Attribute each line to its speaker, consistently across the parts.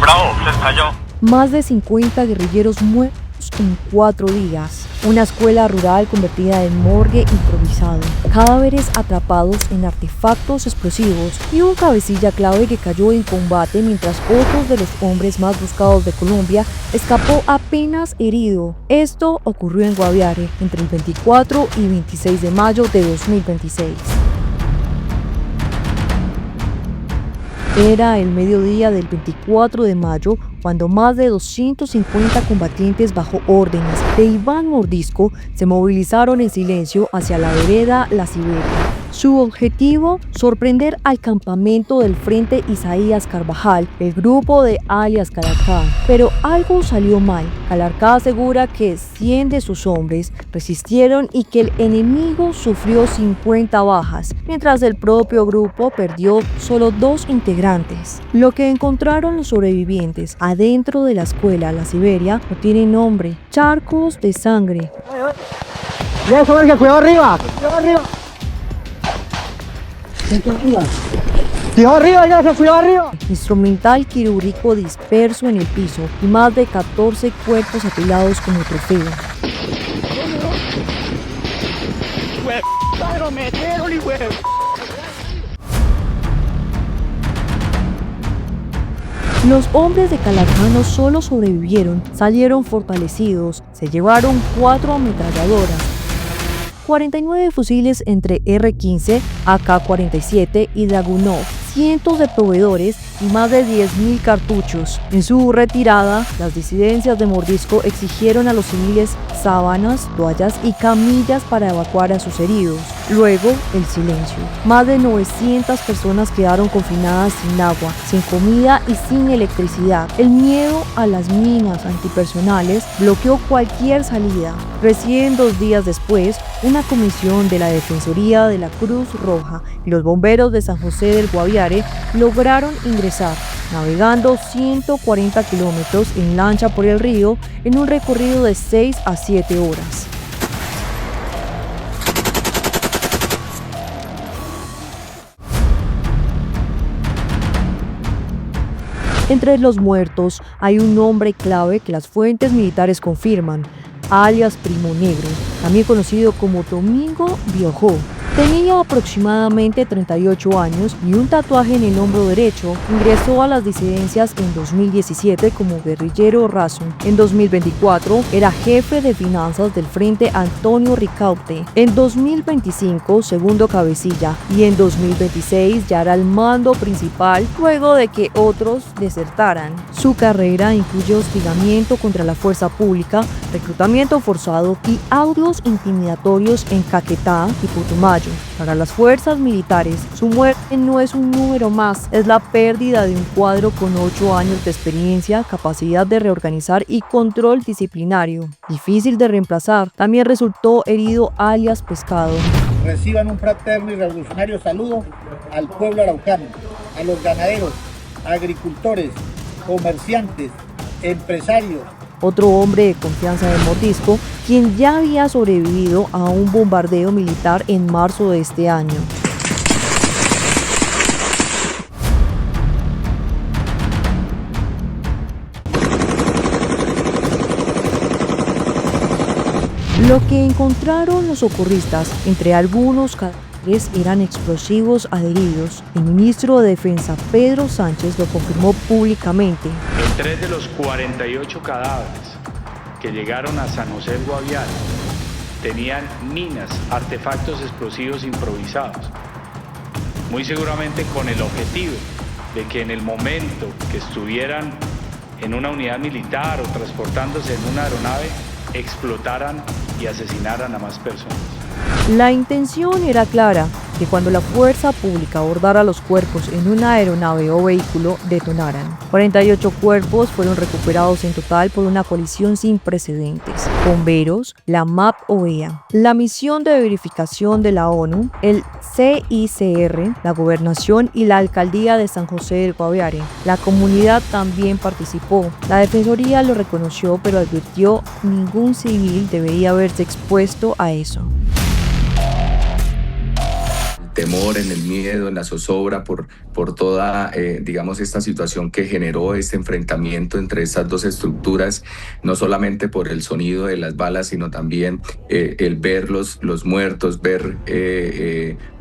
Speaker 1: Bravo, se estalló.
Speaker 2: Más de 50 guerrilleros muertos en 4 días. Una escuela rural convertida en morgue improvisado. Cadáveres atrapados en artefactos explosivos y un cabecilla clave que cayó en combate mientras otro de los hombres más buscados de Colombia escapó apenas herido. Esto ocurrió en Guaviare entre el 24 y 26 de mayo de 2026. Era el mediodía del 24 de mayo cuando más de 250 combatientes bajo órdenes de Iván Mordisco se movilizaron en silencio hacia la vereda La Siberia. Su objetivo, sorprender al campamento del Frente Isaías Carvajal, el grupo de alias Calarcá. Pero algo salió mal. Calarcá asegura que 100 de sus hombres resistieron y que el enemigo sufrió 50 bajas, mientras el propio grupo perdió solo 2 integrantes. Lo que encontraron los sobrevivientes adentro de la escuela La Siberia no tiene nombre: charcos de sangre.
Speaker 3: Ya, verga, cuidado arriba. Cuidado arriba. Cuidado arriba, ya se cuidado arriba.
Speaker 2: Instrumental quirúrgico disperso en el piso y más de 14 cuerpos apilados como trofeo. Los hombres de Calarcá no solo sobrevivieron, salieron fortalecidos. Se llevaron 4 ametralladoras, 49 fusiles entre R-15, AK-47 y Dragunov, cientos de proveedores y más de 10.000 cartuchos. En su retirada, las disidencias de Mordisco exigieron a los civiles sábanas, toallas y camillas para evacuar a sus heridos. Luego, el silencio. Más de 900 personas quedaron confinadas sin agua, sin comida y sin electricidad. El miedo a las minas antipersonales bloqueó cualquier salida. Recién 2 días después, una comisión de la Defensoría de la Cruz Roja y los bomberos de San José del Guaviare lograron ingresar, navegando 140 kilómetros en lancha por el río en un recorrido de 6 a 7 horas. Entre los muertos hay un nombre clave que las fuentes militares confirman: alias Primo Negro, también conocido como Domingo Biojó. Tenía aproximadamente 38 años y un tatuaje en el hombro derecho. Ingresó a las disidencias en 2017 como guerrillero raso. En 2024 era jefe de finanzas del Frente Antonio Ricaurte. En 2025 segundo cabecilla y en 2026 ya era el mando principal luego de que otros desertaran. Su carrera incluye hostigamiento contra la fuerza pública, reclutamiento forzado y audios intimidatorios en Caquetá y Putumayo. Para las fuerzas militares, su muerte no es un número más, es la pérdida de un cuadro con 8 años de experiencia, capacidad de reorganizar y control disciplinario. Difícil de reemplazar, también resultó herido alias Pescado.
Speaker 4: Reciban un fraterno y revolucionario saludo al pueblo araucano, a los ganaderos, agricultores, comerciantes, empresarios.
Speaker 2: Otro hombre de confianza de Mordisco, quien ya había sobrevivido a un bombardeo militar en marzo de este año. Lo que encontraron los socorristas, entre algunos cadáveres, eran explosivos adheridos. El ministro de Defensa, Pedro Sánchez, lo confirmó públicamente.
Speaker 5: En 3 de los 48 cadáveres que llegaron a San José del Guaviare tenían minas, artefactos explosivos improvisados, muy seguramente con el objetivo de que en el momento que estuvieran en una unidad militar o transportándose en una aeronave, explotaran y asesinaran a más personas.
Speaker 2: La intención era clara, que cuando la fuerza pública abordara los cuerpos en una aeronave o vehículo, detonaran. 48 cuerpos fueron recuperados en total por una colisión sin precedentes. Bomberos, la MAP-OEA, la misión de verificación de la ONU, el CICR, la Gobernación y la Alcaldía de San José del Guaviare. La comunidad también participó. La Defensoría lo reconoció, pero advirtió que ningún civil debería verse expuesto a eso.
Speaker 1: temor, en el miedo, en la zozobra por toda, digamos, esta situación que generó este enfrentamiento entre estas dos estructuras, no solamente por el sonido de las balas, sino también el ver los muertos, ver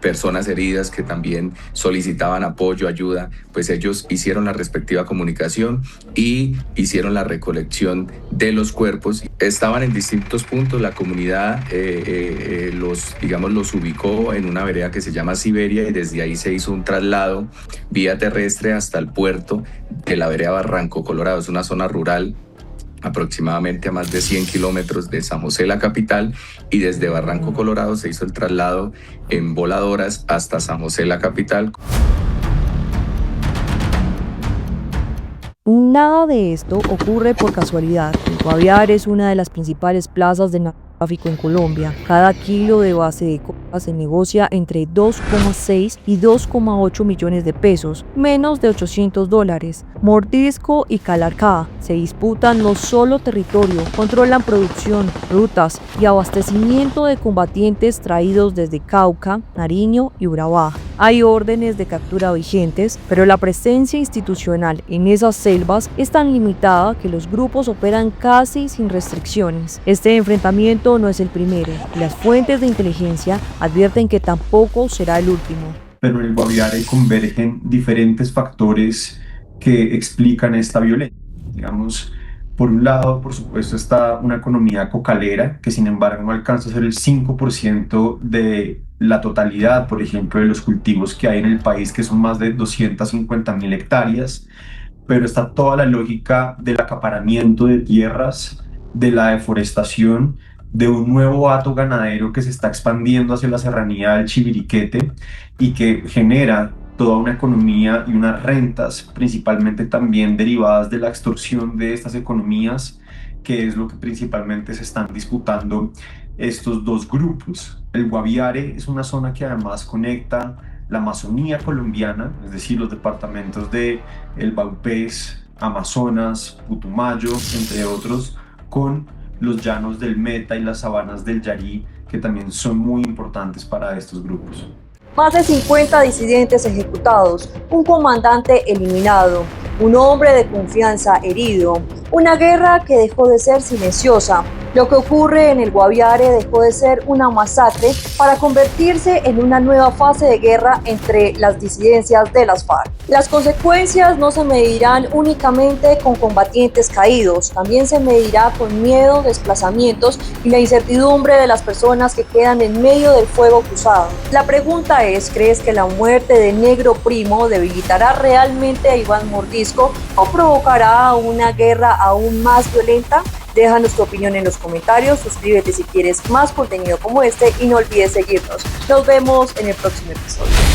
Speaker 1: personas heridas que también solicitaban apoyo, ayuda. Pues ellos hicieron la respectiva comunicación y hicieron la recolección de los cuerpos. Estaban en distintos puntos, la comunidad los ubicó en una vereda que se llama Siberia, y desde ahí se hizo un traslado vía terrestre hasta el puerto de la vereda Barranco Colorado. Es una zona rural aproximadamente a más de 100 kilómetros de San José, la capital, y desde Barranco Colorado se hizo el traslado en voladoras hasta San José, la capital.
Speaker 2: Nada de esto ocurre por casualidad. El Guaviare es una de las principales plazas de narcotráfico en Colombia. Cada kilo de base de coca se negocia entre 2,6 y 2,8 millones de pesos, menos de $800. Mordisco y Calarcá se disputan no solo territorio, controlan producción, rutas y abastecimiento de combatientes traídos desde Cauca, Nariño y Urabá. Hay órdenes de captura vigentes, pero la presencia institucional en esas selvas es tan limitada que los grupos operan casi sin restricciones. Este enfrentamiento no es el primero, y las fuentes de inteligencia advierten que tampoco será el último.
Speaker 6: Pero en el Guaviare convergen diferentes factores que explican esta violencia. Digamos, por un lado, por supuesto, está una economía cocalera, que sin embargo no alcanza a ser el 5% de la totalidad, por ejemplo, de los cultivos que hay en el país, que son más de 250.000 hectáreas, pero está toda la lógica del acaparamiento de tierras, de la deforestación, de un nuevo hato ganadero que se está expandiendo hacia la serranía del Chiviriquete y que genera toda una economía y unas rentas, principalmente también derivadas de la extorsión de estas economías, que es lo que principalmente se están disputando estos dos grupos. El Guaviare es una zona que además conecta la Amazonía colombiana, es decir, los departamentos de El Vaupés, Amazonas, Putumayo, entre otros, con los llanos del Meta y las sabanas del Yarí, que también son muy importantes para estos grupos.
Speaker 2: Más de 50 disidentes ejecutados, un comandante eliminado, un hombre de confianza herido, una guerra que dejó de ser silenciosa. Lo que ocurre en el Guaviare dejó de ser una masacre para convertirse en una nueva fase de guerra entre las disidencias de las FARC. Las consecuencias no se medirán únicamente con combatientes caídos, también se medirá con miedo, desplazamientos y la incertidumbre de las personas que quedan en medio del fuego cruzado. La pregunta es, ¿crees que la muerte de Negro Primo debilitará realmente a Iván Mordisco o provocará una guerra aún más violenta? Déjanos tu opinión en los comentarios, suscríbete si quieres más contenido como este y no olvides seguirnos. Nos vemos en el próximo episodio.